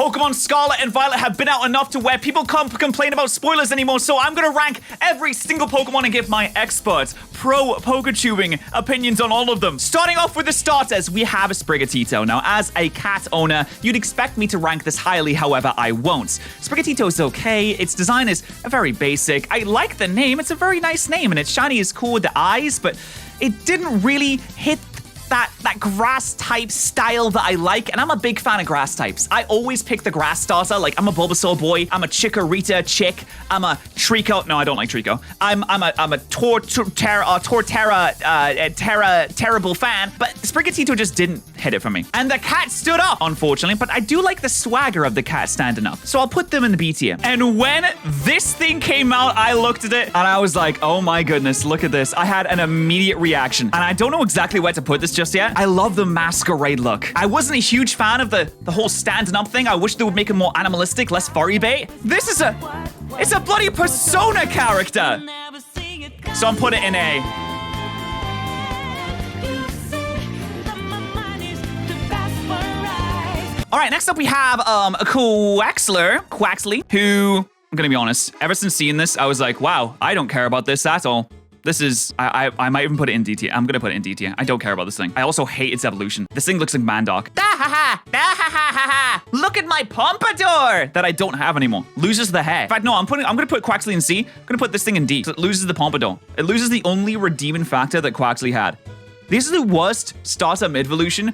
Pokemon Scarlet and Violet have been out enough to where people can't complain about spoilers anymore, so I'm gonna rank every single Pokemon and give my expert, pro Poketubing opinions on all of them. Starting off with the starters, we have a Sprigatito. Now, as a cat owner, you'd expect me to rank this highly, however, I won't. Sprigatito is okay. Its design is very basic. I like the name. It's a very nice name, and its shiny is cool with the eyes, but it didn't really hit that grass type style that I like, and I'm a big fan of grass types. I always pick the grass starter. Like, I'm a Bulbasaur boy, I'm a Chikorita chick, I'm a Trico. No, I don't like Trico. I'm a terrible fan, but Sprigatito just didn't hit it for me. And the cat stood up, unfortunately, but I do like the swagger of the cat standing up, so I'll put them in the B tier. And when this thing came out, I looked at it and I was like, oh my goodness, look at this. I had an immediate reaction, and I don't know exactly where to put this just yet. I love the masquerade look. I wasn't a huge fan of the whole standing up thing. I wish they would make it more animalistic, less furry bait. This is it's a bloody Persona character. So I'm putting it in A. All right, next up we have a Quaxley, who, I'm gonna be honest, ever since seeing this, I was like, wow, I don't care about this at all. This is, I might even put it in D tier. I'm gonna put it in D tier. I don't care about this thing. I also hate its evolution. This thing looks like Mandark. Look at my pompadour that I don't have anymore. Loses the hair. In fact, no, I'm gonna put Quaxley in C. I'm gonna put this thing in D. So it loses the pompadour. It loses the only redeeming factor that Quaxley had. This is the worst starter mid-evolution,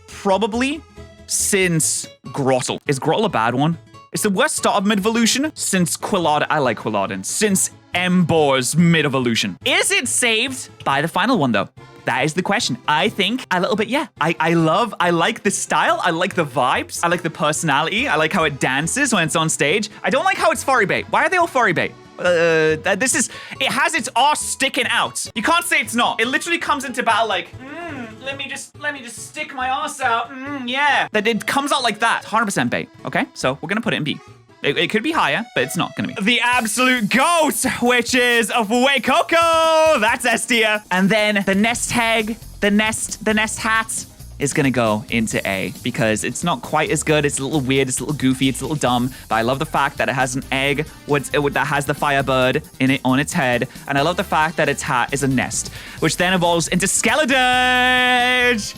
probably since Grottle. Is Grottle a bad one? It's the worst starter mid-evolution since Quilladin. I like Quilladin. Since Embor's mid-evolution. Is it saved by the final one, though? That is the question. I think a little bit, yeah. I like the style. I like the vibes. I like the personality. I like how it dances when it's on stage. I don't like how it's furry bait. Why are they all furry bait? It has its arse sticking out. You can't say it's not. It literally comes into battle like, let me just stick my arse out. Yeah. That it comes out like that. 100% bait. Okay, so we're gonna put it in B. It could be higher, but it's not gonna be. The absolute GOAT, which is Fuecoco. That's S tier. And then the nest egg, the nest hat is gonna go into A because it's not quite as good. It's a little weird, it's a little goofy, it's a little dumb, but I love the fact that it has an egg that has the Firebird in it on its head, and I love the fact that its hat is a nest, which then evolves into Skeledirge.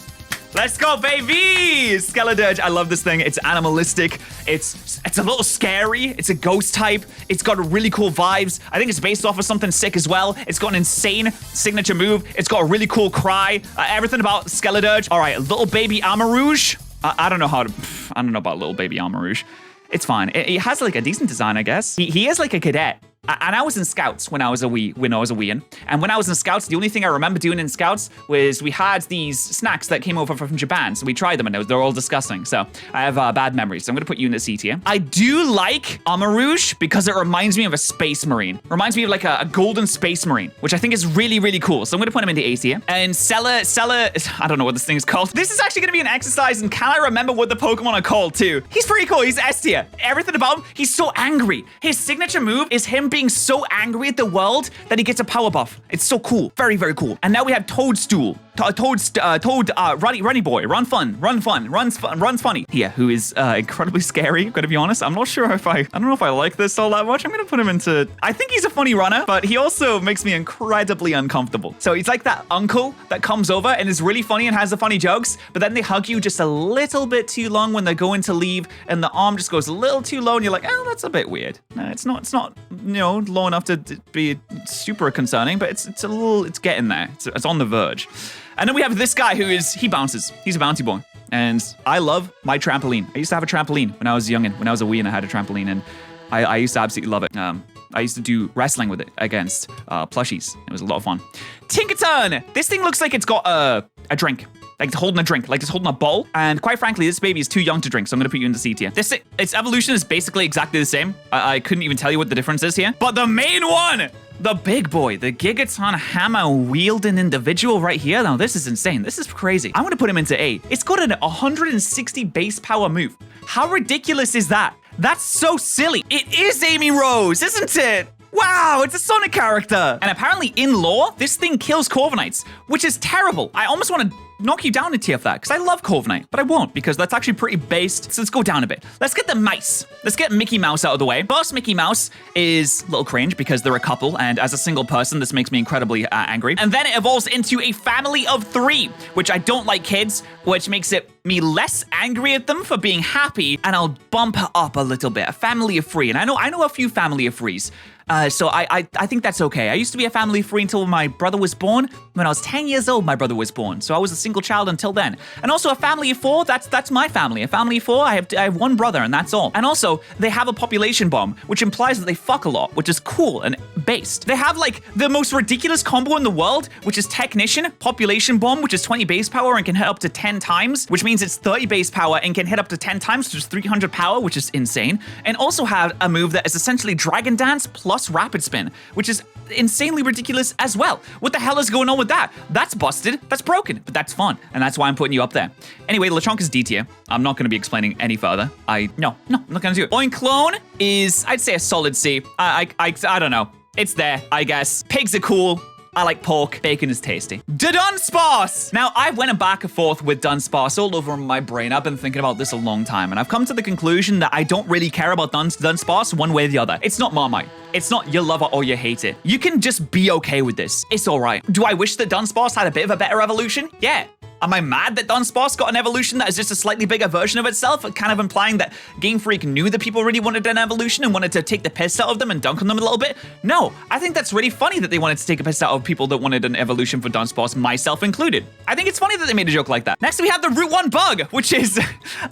Let's go, baby! Skeledirge, I love this thing. It's animalistic. It's a little scary. It's a ghost type. It's got really cool vibes. I think it's based off of something sick as well. It's got an insane signature move. It's got a really cool cry. Everything about Skeledirge. All right, little baby Amarouge. I don't know about little baby Amarouge. It's fine. It has like a decent design, I guess. He is like a cadet. And I was in Scouts when I was a weein'. And when I was in Scouts, the only thing I remember doing in Scouts was we had these snacks that came over from Japan. So we tried them and they're all disgusting. So I have bad memories. So I'm going to put you in the C tier. I do like Amarouge because it reminds me of a space marine. Reminds me of like a golden space marine, which I think is really, really cool. So I'm going to put him into A tier. And Sella, I don't know what this thing is called. This is actually going to be an exercise in can I remember what the Pokemon are called too. He's pretty cool. He's S tier. Everything about him, he's so angry. His signature move is him being so angry at the world that he gets a power buff. It's so cool. Very, very cool. And now we have Toadstool. Runny boy. Runs funny. Yeah, who is incredibly scary. I'm gonna be honest. I'm not sure if I don't know if I like this all that much. I'm gonna put him into, I think he's a funny runner, but he also makes me incredibly uncomfortable. So he's like that uncle that comes over and is really funny and has the funny jokes, but then they hug you just a little bit too long when they're going to leave, and the arm just goes a little too low, and you're like, oh, that's a bit weird. No, it's not, low enough to be super concerning, but it's getting there. It's on the verge. And then we have this guy he bounces. He's a bouncy boy. And I love my trampoline. I used to have a trampoline when I was young, and when I was a wee and I had a trampoline, and I used to absolutely love it. I used to do wrestling with it against plushies. It was a lot of fun. Tinkaton! This thing looks like it's got a drink. Like it's holding a drink, like it's holding a bowl. And quite frankly, this baby is too young to drink, so I'm gonna put you in the C tier. Its evolution is basically exactly the same. I couldn't even tell you what the difference is here. But the main one, the big boy, the Gigaton hammer wielding individual right here. Now this is insane. This is crazy. I'm gonna put him into A. It's got an 160 base power move. How ridiculous is that? That's so silly. It is Amy Rose, isn't it? Wow, it's a Sonic character. And apparently in lore, this thing kills Corviknights, which is terrible. I almost want to knock you down a tier for that, because I love Corviknight, but I won't, because that's actually pretty based. So let's go down a bit. Let's get the mice. Let's get Mickey Mouse out of the way. First, Mickey Mouse is a little cringe because they're a couple, and as a single person, this makes me incredibly angry. And then it evolves into a family of 3, which I don't like kids, which makes it me less angry at them for being happy, and I'll bump it up a little bit. A family of 3, and I know a few family of 3s. So I think that's okay. I used to be a family of 3 until my brother was born. When I was 10 years old, my brother was born. So I was a single child until then. And also a family of 4, that's my family. A family of 4, I have one brother and that's all. And also, they have a population bomb, which implies that they fuck a lot, which is cool and based. They have like the most ridiculous combo in the world, which is Technician, Population Bomb, which is 20 base power and can hit up to 10 times, which means it's 30 base power and can hit up to 10 times, which is 300 power, which is insane. And also have a move that is essentially Dragon Dance plus Rapid Spin, which is insanely ridiculous as well. What the hell is going on with that? That's busted. That's broken, but that's fun, and that's why I'm putting you up there. Anyway, Lechonk is D tier. I'm not going to be explaining any further. No, I'm not going to do it. Oinclone is, I'd say, a solid C. I don't know. It's there, I guess. Pigs are cool. I like pork. Bacon is tasty. Dunsparce! Now, I went back and forth with Dunsparce all over my brain. I've been thinking about this a long time, and I've come to the conclusion that I don't really care about Dunsparce one way or the other. It's not Marmite. It's not you love it or you hate it. You can just be okay with this. It's all right. Do I wish that Dunsparce had a bit of a better evolution? Yeah. Am I mad that Dunsparce got an evolution that is just a slightly bigger version of itself, kind of implying that Game Freak knew that people really wanted an evolution and wanted to take the piss out of them and dunk on them a little bit? No, I think that's really funny that they wanted to take a piss out of people that wanted an evolution for Dunsparce, myself included. I think it's funny that they made a joke like that. Next, we have the Route 1 bug, which is...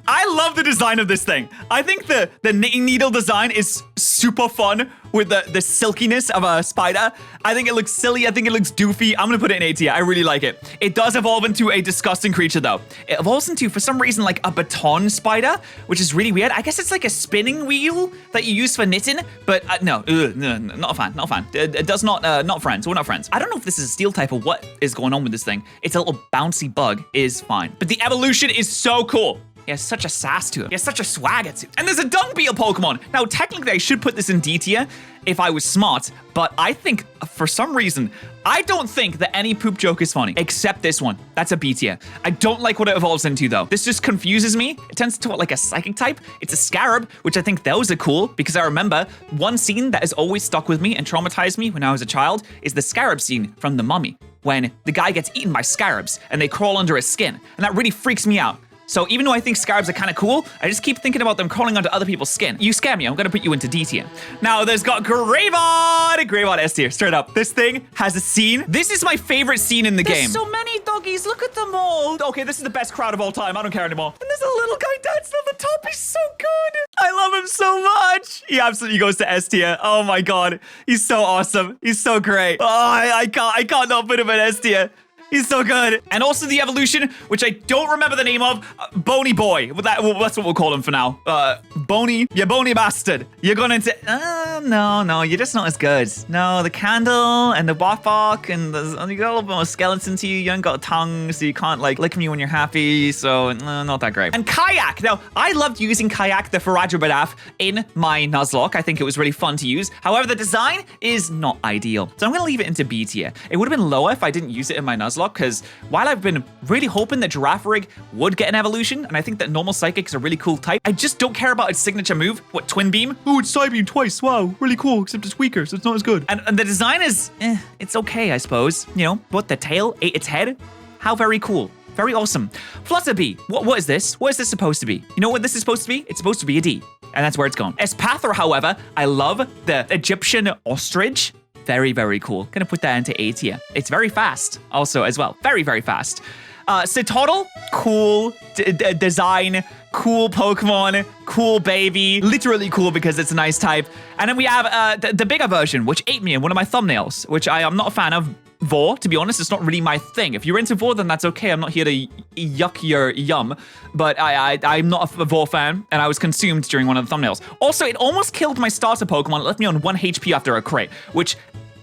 I love the design of this thing. I think the knitting needle design is super fun with the silkiness of a spider. I think it looks silly. I think it looks doofy. I'm gonna put it in A tier. I really like it. It does evolve into a disgusting creature though. It evolves into, for some reason, like a baton spider, which is really weird. I guess it's like a spinning wheel that you use for knitting, but no, not a fan, not a fan. It does not friends. We're not friends. I don't know if this is a steel type or what is going on with this thing. It's a little bouncy bug is fine, but the evolution is so cool. He has such a sass to him. He has such a swagger to him. And there's a dung beetle Pokemon. Now, technically, I should put this in D tier if I was smart, but I think, for some reason, I don't think that any poop joke is funny, except this one. That's a B tier. I don't like what it evolves into, though. This just confuses me. It turns into, like, a psychic type. It's a scarab, which I think those are cool, because I remember one scene that has always stuck with me and traumatized me when I was a child is the scarab scene from The Mummy, when the guy gets eaten by scarabs, and they crawl under his skin, and that really freaks me out. So even though I think scarabs are kind of cool, I just keep thinking about them crawling onto other people's skin. You scare me. I'm going to put you into D tier. Now, there's got Greymon. Greymon S tier, straight up. This thing has a scene. This is my favorite scene in the game. There's so many doggies. Look at them all. Okay, this is the best crowd of all time. I don't care anymore. And there's a little guy dancing on the top. He's so good. I love him so much. He absolutely goes to S tier. Oh my God. He's so awesome. He's so great. Oh, I can't not put him in S tier. He's so good. And also the evolution, which I don't remember the name of, Bony Boy. That's what we'll call him for now. Bony, you bony bastard. You're going into, no, you're just not as good. No, the candle and the bok and you got a little bit more skeleton to you. You haven't got a tongue, so you can't like lick me when you're happy. So not that great. And Kayak. Now, I loved using Kayak, the Farajabadaf, in my Nuzlocke. I think it was really fun to use. However, the design is not ideal. So I'm going to leave it into B tier. It would have been lower if I didn't use it in my Nuzlocke, because while I've been really hoping that Girafarig would get an evolution, and I think that normal Psychic is a really cool type, I just don't care about its signature move. What, Twin Beam? Oh, it's Psy Beam twice. Wow, really cool, except it's weaker, so it's not as good. And the design is, it's okay, I suppose. You know, but the tail ate its head? How very cool. Very awesome. Flutterby. What is this? What is this supposed to be? You know what this is supposed to be? It's supposed to be a D, and that's where it's going. Espather, however, I love the Egyptian ostrich. Very, very cool. Gonna put that into A tier. It's very fast also as well. Very, very fast. Citodle, cool design, cool Pokemon, cool baby. Literally cool because it's a nice type. And then we have the bigger version, which ate me in one of my thumbnails, which I am not a fan of. Vor, to be honest, it's not really my thing. If you're into Vor, then that's okay. I'm not here to yuck your yum, but I'm not a Vor fan, and I was consumed during one of the thumbnails. Also, it almost killed my starter Pokemon. It left me on 1 HP after a crate, which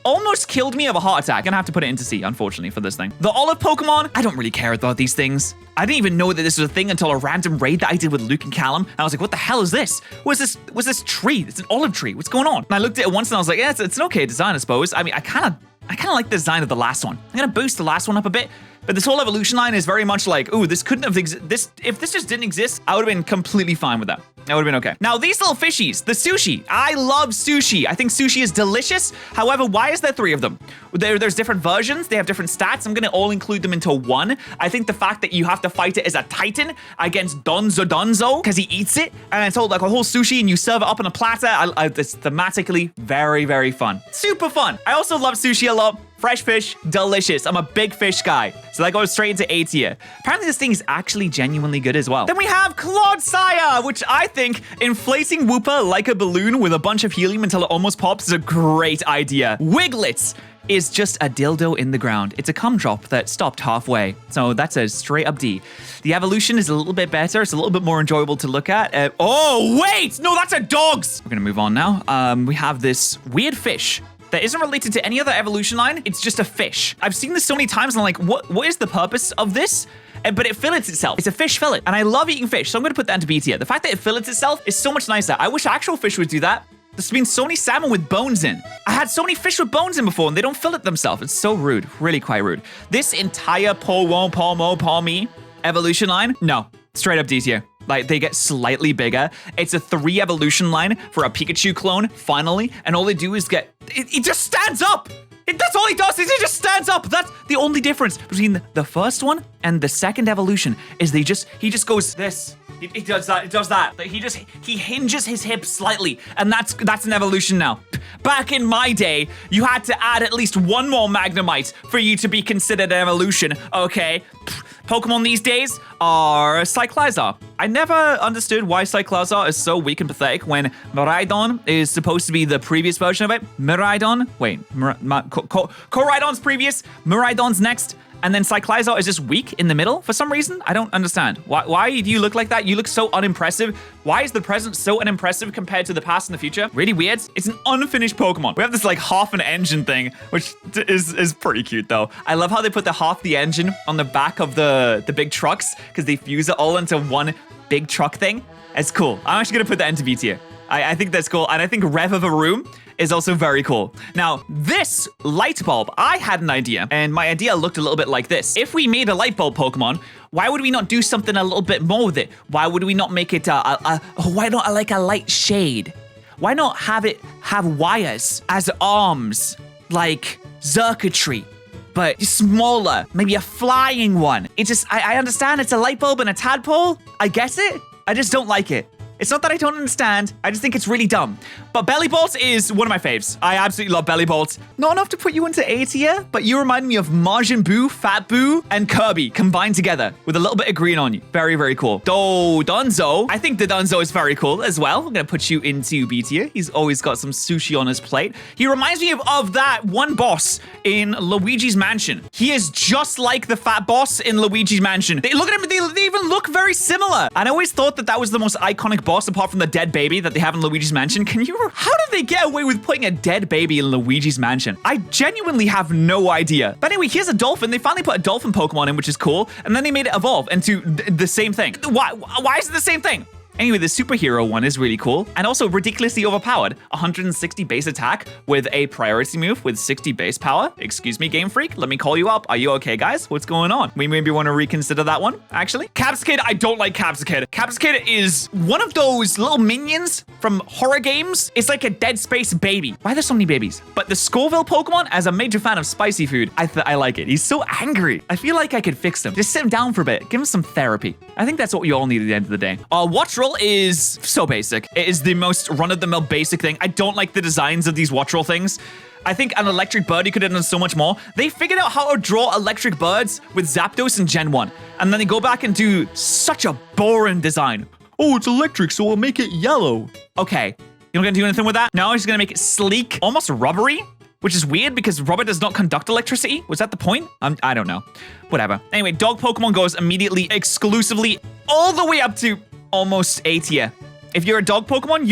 almost killed me of a heart attack. Gonna have to put it into C, unfortunately, for this thing. The olive Pokemon, I don't really care about these things. I didn't even know that this was a thing until a random raid that I did with Luke and Callum. And I was like, what the hell is this? What's this tree? It's an olive tree. What's going on? And I looked at it once and I was like, yeah, it's an okay design, I suppose. I mean, I kind of like the design of the last one. I'm gonna boost the last one up a bit. But this whole evolution line is very much like, ooh, this couldn't have if this just didn't exist, I would have been completely fine with that. That would have been okay. Now, these little fishies, the sushi. I love sushi. I think sushi is delicious. However, why is there 3 of them? There's different versions. They have different stats. I'm going to all include them into one. I think the fact that you have to fight it as a Titan against Donzo because he eats it, and it's all like a whole sushi, and you serve it up on a platter. It's thematically very, very fun. Super fun. I also love sushi a lot. Fresh fish, delicious. I'm a big fish guy. So that goes straight into A tier. Apparently this thing is actually genuinely good as well. Then we have Clodsire, which I think inflating Wooper like a balloon with a bunch of helium until it almost pops is a great idea. Wiglets is just a dildo in the ground. It's a cum drop that stopped halfway. So that's a straight up D. The evolution is a little bit better. It's a little bit more enjoyable to look at. Oh, wait! No, that's a dog's! We're gonna move on now. We have this weird fish that isn't related to any other evolution line. It's just a fish. I've seen this so many times and I'm like, what is the purpose of this? But it fillets itself. It's a fish fillet. And I love eating fish, so I'm gonna put that into B tier. The fact that it fillets itself is so much nicer. I wish actual fish would do that. There's been so many salmon with bones in. I had so many fish with bones in before and they don't fillet themselves. It's so rude, really quite rude. This entire Palmy evolution line, no, straight up D tier. Like, they get slightly bigger. It's a 3 evolution line for a Pikachu clone, finally. And all they do is it just stands up. That's all he does, is he just stands up. That's the only difference between the first one and the second evolution is he just goes this. He does that. Like, he hinges his hips slightly, and that's an evolution now. Back in my day, you had to add at least 1 more Magnemite for you to be considered an evolution, okay? Pokemon these days are Cyclizar. I never understood why Cyclizar is so weak and pathetic when Miraidon is supposed to be the previous version of it. Miraidon? Wait, Koraidon's previous, Miraidon's next, and then Cyclizar is just weak in the middle for some reason. I don't understand. Why do you look like that? You look so unimpressive. Why is the present so unimpressive compared to the past and the future? Really weird. It's an unfinished Pokemon. We have this like half an engine thing, which is pretty cute though. I love how they put half the engine on the back of the big trucks because they fuse it all into one big truck thing. It's cool. I'm actually gonna put that into B tier. I think that's cool. And I think Rev of a Room is also very cool. Now, this light bulb, I had an idea, and my idea looked a little bit like this. If we made a light bulb Pokemon, why would we not do something a little bit more with it? Why would we not make it why not like a light shade? Why not have it have wires as arms, like circuitry, but smaller, maybe a flying one? It just, I understand it's a light bulb and a tadpole. I get it. I just don't like it. It's not that I don't understand, I just think it's really dumb. But Bellibolt is one of my faves. I absolutely love Bellibolt. Not enough to put you into A tier, but you remind me of Majin Buu, Fat Buu, and Kirby combined together with a little bit of green on you. Very, very cool. Dunzo. I think the Dunzo is very cool as well. I'm gonna put you into B tier. He's always got some sushi on his plate. He reminds me of that one boss in Luigi's Mansion. He is just like the fat boss in Luigi's Mansion. Look at him, they even look very similar. And I always thought that was the most iconic boss apart from the dead baby that they have in Luigi's Mansion. How did they get away with putting a dead baby in Luigi's Mansion? I genuinely have no idea. But anyway, here's a dolphin. They finally put a dolphin Pokemon in, which is cool. And then they made it evolve into the same thing. Why is it the same thing? Anyway, the superhero one is really cool and also ridiculously overpowered. 160 base attack with a priority move with 60 base power. Excuse me, Game Freak. Let me call you up. Are you okay, guys? What's going on? We maybe want to reconsider that one, actually. Capsicid, I don't like Capsicid. Capsicid is one of those little minions from horror games. It's like a Dead Space baby. Why are there so many babies? But the Scoville Pokemon, as a major fan of spicy food, I like it. He's so angry. I feel like I could fix him. Just sit him down for a bit. Give him some therapy. I think that's what we all need at the end of the day. Watchroll is so basic. It is the most run-of-the-mill basic thing. I don't like the designs of these Watchroll things. I think an electric bird, you could have done so much more. They figured out how to draw electric birds with Zapdos in Gen 1. And then they go back and do such a boring design. Oh, it's electric, so we'll make it yellow. Okay, you're not gonna do anything with that? No, he's gonna make it sleek, almost rubbery, which is weird because rubber does not conduct electricity. Was that the point? I don't know. Whatever. Anyway, dog Pokemon goes immediately, exclusively, all the way up to almost A tier. If you're a dog Pokemon,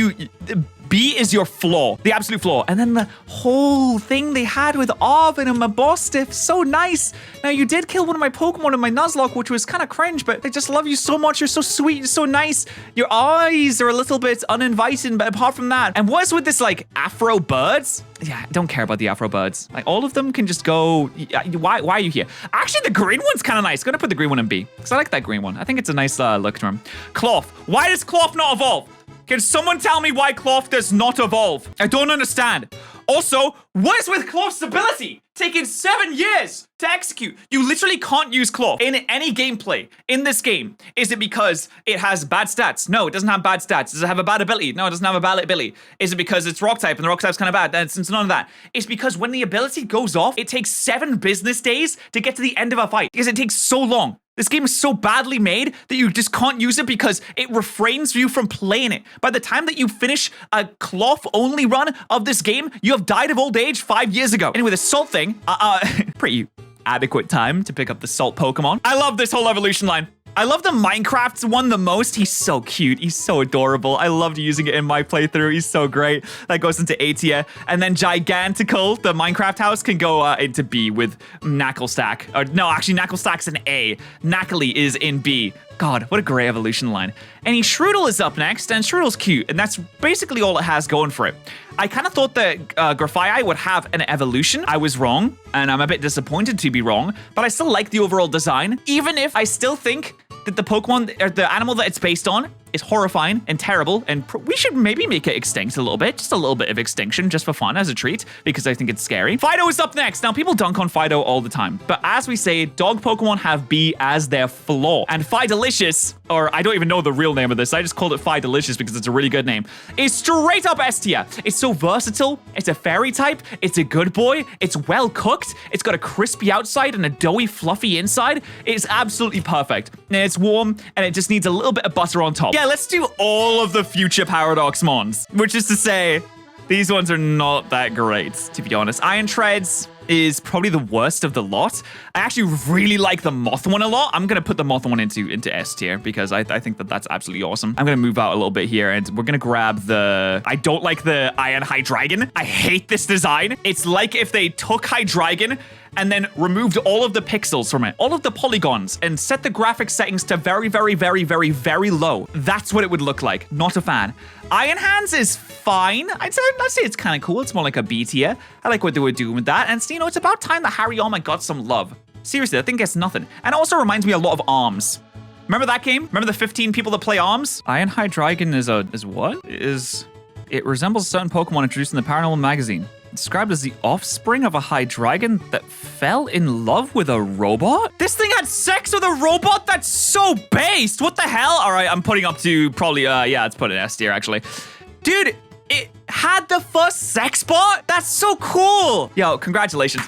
B is your flaw, the absolute flaw. And then the whole thing they had with Arven and my boss diff, so nice. Now, you did kill one of my Pokemon in my Nuzlocke, which was kind of cringe, but I just love you so much. You're so sweet, you're so nice. Your eyes are a little bit uninviting, but apart from that. And what's with this, like, Afro birds? Yeah, I don't care about the Afro birds. Like, all of them can just go. Why are you here? Actually, the green one's kind of nice. Gonna put the green one in B, because I like that green one. I think it's a nice look to him. Cloth. Why does Cloth not evolve? Can someone tell me why Cloth does not evolve? I don't understand. Also, what is with Cloth's ability? Taking 7 years to execute. You literally can't use Cloth in any gameplay in this game. Is it because it has bad stats? No, it doesn't have bad stats. Does it have a bad ability? No, it doesn't have a bad ability. Is it because it's rock type and the rock type's kind of bad? It's none of that. It's because when the ability goes off, it takes 7 business days to get to the end of a fight because it takes so long. This game is so badly made that you just can't use it because it refrains you from playing it. By the time that you finish a Cloth-only run of this game, you have died of old age 5 years ago. Anyway, the Salt thing, pretty adequate time to pick up the Salt Pokemon. I love this whole evolution line. I love the Minecraft one the most. He's so cute. He's so adorable. I loved using it in my playthrough. He's so great. That goes into A tier. And then Gigantical, the Minecraft house, can go into B with Knacklestack. Or, no, actually, Knacklestack's in A. Knackly is in B. God, what a great evolution line. And Shroodle is up next, and Shroodle's cute, and that's basically all it has going for it. I kind of thought that Grafaiai would have an evolution. I was wrong, and I'm a bit disappointed to be wrong, but I still like the overall design, even if I still think that the Pokemon, or the animal that it's based on, is horrifying and terrible, and we should maybe make it extinct a little bit. Just a little bit of extinction, just for fun, as a treat, because I think it's scary. Fido is up next. Now, people dunk on Fido all the time, but as we say, dog Pokemon have B as their flaw. And Fidalicious, or I don't even know the real name of this, I just called it Fidalicious because it's a really good name, is straight up S tier. It's so versatile, it's a fairy type, it's a good boy, it's well cooked, it's got a crispy outside and a doughy, fluffy inside. It's absolutely perfect. And it's warm, and it just needs a little bit of butter on top. Yeah, let's do all of the future Paradox Mons, which is to say, these ones are not that great, to be honest. Iron Treads is probably the worst of the lot. I actually really like the Moth one a lot. I'm going to put the Moth one into S tier because I think that that's absolutely awesome. I'm going to move out a little bit here, and we're going to grab the... I don't like the Iron Hydreigon. I hate this design. It's like if they took Hydreigon and then removed all of the pixels from it, all of the polygons, and set the graphic settings to very, very, very, very, very low. That's what it would look like. Not a fan. Iron Hands is fine. I'd say it's kind of cool. It's more like a B tier. I like what they were doing with that. And you know, it's about time that Hariyama got some love. Seriously, that thing gets nothing. And it also reminds me a lot of ARMS. Remember that game? Remember the 15 people that play ARMS? Iron Hydreigon is what? It resembles a certain Pokemon introduced in the Paranormal magazine. Described as the offspring of a Hydreigon that fell in love with a robot? This thing had sex with a robot? That's so based. What the hell? All right, I'm putting up to probably, yeah, let's put an S tier, actually. Dude, it had the first sex bot? That's so cool. Yo, congratulations.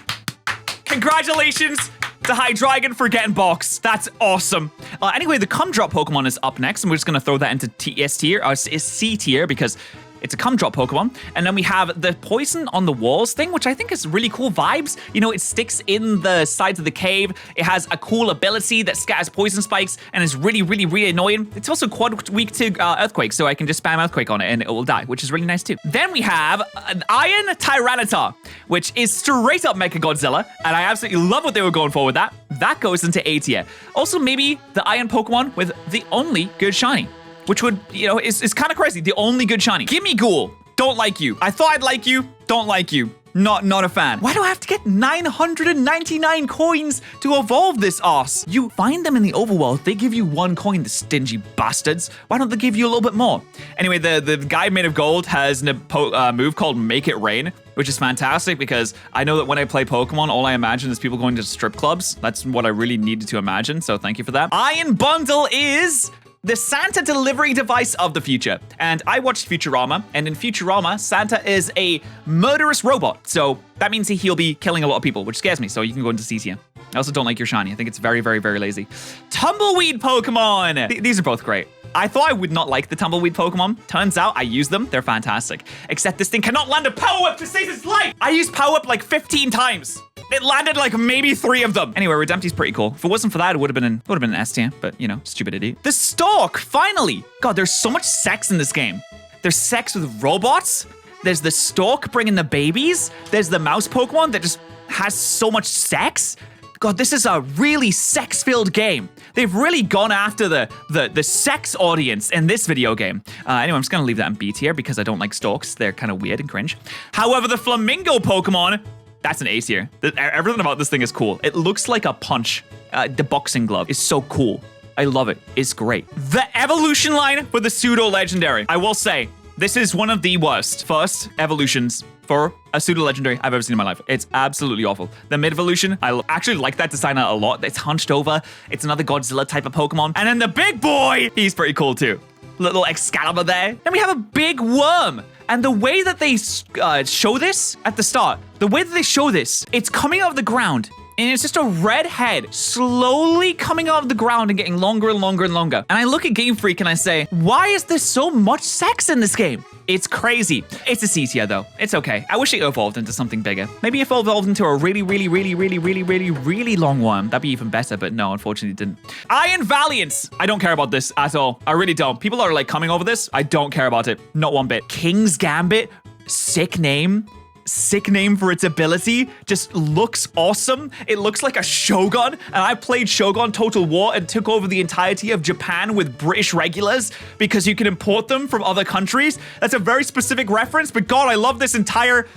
Congratulations to Hydreigon for getting boxed. That's awesome. Anyway, the Gumdrop Pokemon is up next, and we're just going to throw that into S tier, or C tier, because it's a Gumdrop Pokemon. And then we have the Poison on the Walls thing, which I think is really cool vibes. You know, it sticks in the sides of the cave. It has a cool ability that scatters poison spikes and is really, really, really annoying. It's also quad weak to Earthquake, so I can just spam Earthquake on it and it will die, which is really nice too. Then we have an Iron Tyranitar, which is straight up Mechagodzilla, and I absolutely love what they were going for with that. That goes into A tier. Also, maybe the Iron Pokemon with the only good shiny, which would, you know, is kind of crazy. The only good shiny. Gimme Ghoul. Don't like you. I thought I'd like you. Don't like you. Not a fan. Why do I have to get 999 coins to evolve this arse? You find them in the overworld. They give you 1 coin, the stingy bastards. Why don't they give you a little bit more? Anyway, the guy made of gold has a move called Make It Rain, which is fantastic because I know that when I play Pokemon, all I imagine is people going to strip clubs. That's what I really needed to imagine, so thank you for that. Iron Bundle is the Santa delivery device of the future. And I watched Futurama, and in Futurama, Santa is a murderous robot. So that means he'll be killing a lot of people, which scares me. So you can go into C tier. I also don't like your shiny. I think it's very, very, very lazy. Tumbleweed Pokemon. These are both great. I thought I would not like the Tumbleweed Pokemon. Turns out I use them. They're fantastic. Except this thing cannot land a Power Whip to save its life. I used Power Whip like 15 times. It landed like maybe 3 of them. Anyway, Redempty's pretty cool. If it wasn't for that, it would have been an S tier, but you know, stupid idiot. The Stork, finally. God, there's so much sex in this game. There's sex with robots. There's the stork bringing the babies. There's the mouse Pokemon that just has so much sex. God, this is a really sex-filled game. They've really gone after the sex audience in this video game. Anyway, I'm just gonna leave that in B tier because I don't like storks. They're kind of weird and cringe. However, the flamingo Pokemon, that's an A tier. Everything about this thing is cool. It looks like a punch. The boxing glove is so cool. I love it. It's great. The evolution line for the pseudo-legendary. I will say, this is one of the worst first evolutions for a pseudo-legendary I've ever seen in my life. It's absolutely awful. The mid-evolution, I actually like that design a lot. It's hunched over. It's another Godzilla type of Pokemon. And then the big boy, he's pretty cool too. Little Excalibur there. Then we have a big worm. And the way that they show this at the start, it's coming out of the ground. And it's just a red head slowly coming out of the ground and getting longer and longer and longer. And I look at Game Freak and I say, why is there so much sex in this game? It's crazy. It's a C tier though. It's okay. I wish it evolved into something bigger. Maybe if it evolved into a really long one, that'd be even better. But no, unfortunately it didn't. Iron Valiance. I don't care about this at all. I really don't. People are like coming over this. I don't care about it. Not one bit. King's Gambit. Sick name. Sick name for its ability, just looks awesome. It looks like a Shogun, and I played Shogun Total War and took over the entirety of Japan with British regulars because you can import them from other countries. That's a very specific reference, but God, I love this entire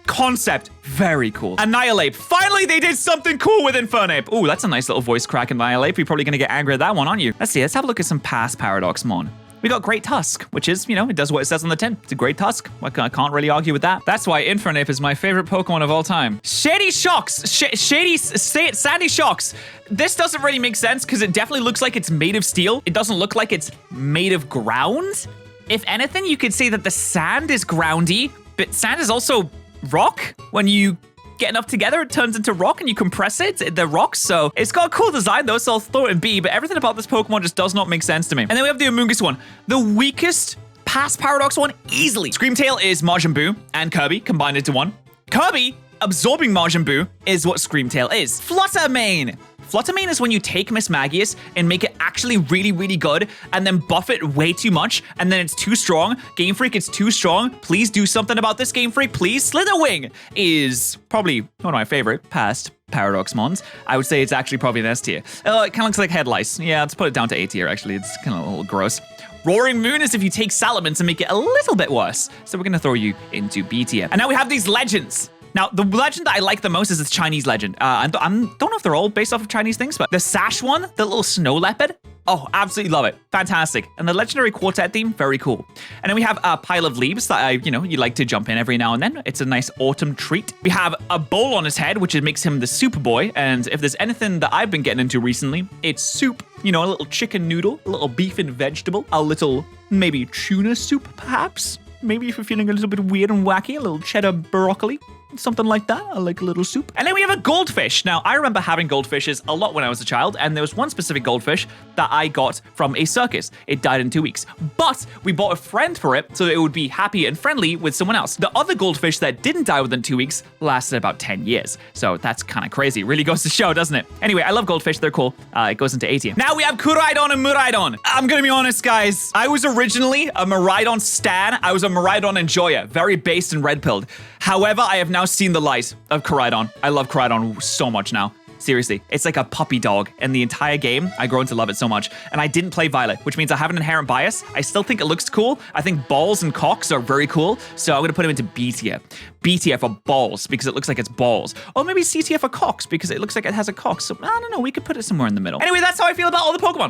concept. Very cool. Annihilate. Finally, they did something cool with Infernape. Ooh, that's a nice little voice crack, Annihilate. You're probably gonna get angry at that one, aren't you? Let's see, let's have a look at some past Paradoxmon. We got Great Tusk, which is, you know, it does what it says on the tin. It's a great Tusk. I can't really argue with that. That's why Infernape is my favorite Pokemon of all time. Shady Shocks. Sandy Shocks. This doesn't really make sense because it definitely looks like it's made of steel. It doesn't look like it's made of ground. If anything, you could say that the sand is groundy, but sand is also rock. When you get enough together, it turns into rock and you compress it, the rocks. So it's got a cool design though, so I'll throw it in B, but everything about this Pokemon just does not make sense to me. And then we have the Amoonguss one. The weakest past Paradox one, easily. Screamtail is Majin Buu and Kirby combined into one. Kirby absorbing Majin Buu is what Screamtail is. Fluttermane. Fluttermane is when you take Miss Magius and make it actually really good and then buff it way too much and then it's too strong. Game Freak, it's too strong. Please do something about this, Game Freak, please. Slitherwing is probably one of my favorite past Paradoxmons. I would say it's actually probably an S tier. It kind of looks like head lice. Yeah, let's put it down to A tier actually. It's kind of a little gross. Roaring Moon is if you take Salamence and make it a little bit worse. So we're going to throw you into B tier. And now we have these legends. Now, the legend that I like the most is this Chinese legend. I don't know if they're all based off of Chinese things, but the Sash one, the little snow leopard, oh, absolutely love it. Fantastic. And the legendary quartet theme, very cool. And then we have a pile of leaves that you like to jump in every now and then. It's a nice autumn treat. We have a bowl on his head, which makes him the Superboy. And if there's anything that I've been getting into recently, it's soup. You know, a little chicken noodle, a little beef and vegetable, a little maybe tuna soup, perhaps. Maybe if you're feeling a little bit weird and wacky, a little cheddar broccoli. Something like that. I like a little soup. And then we have a goldfish. Now, I remember having goldfishes a lot when I was a child, and there was one specific goldfish that I got from a circus. It died in 2 weeks. But we bought a friend for it so that it would be happy and friendly with someone else. The other goldfish that didn't die within 2 weeks lasted about 10 years. So that's kind of crazy. It really goes to show, doesn't it? Anyway, I love goldfish. They're cool. It goes into A tier. Now we have Kuraidon and Muraidon. I'm gonna be honest, guys. I was originally a Muraidon stan. I was a Muraidon enjoyer. Very based and red-pilled. However, I have now seen the light of Kuraidon. I love Kuraidon so much now. Seriously, it's like a puppy dog. In the entire game, I grown to love it so much. And I didn't play Violet, which means I have an inherent bias. I still think it looks cool. I think balls and cocks are very cool. So I'm gonna put him into B tier. B tier for balls, because it looks like it's balls. Or maybe C tier for cocks, because it looks like it has a cock. So I don't know, we could put it somewhere in the middle. Anyway, that's how I feel about all the Pokemon.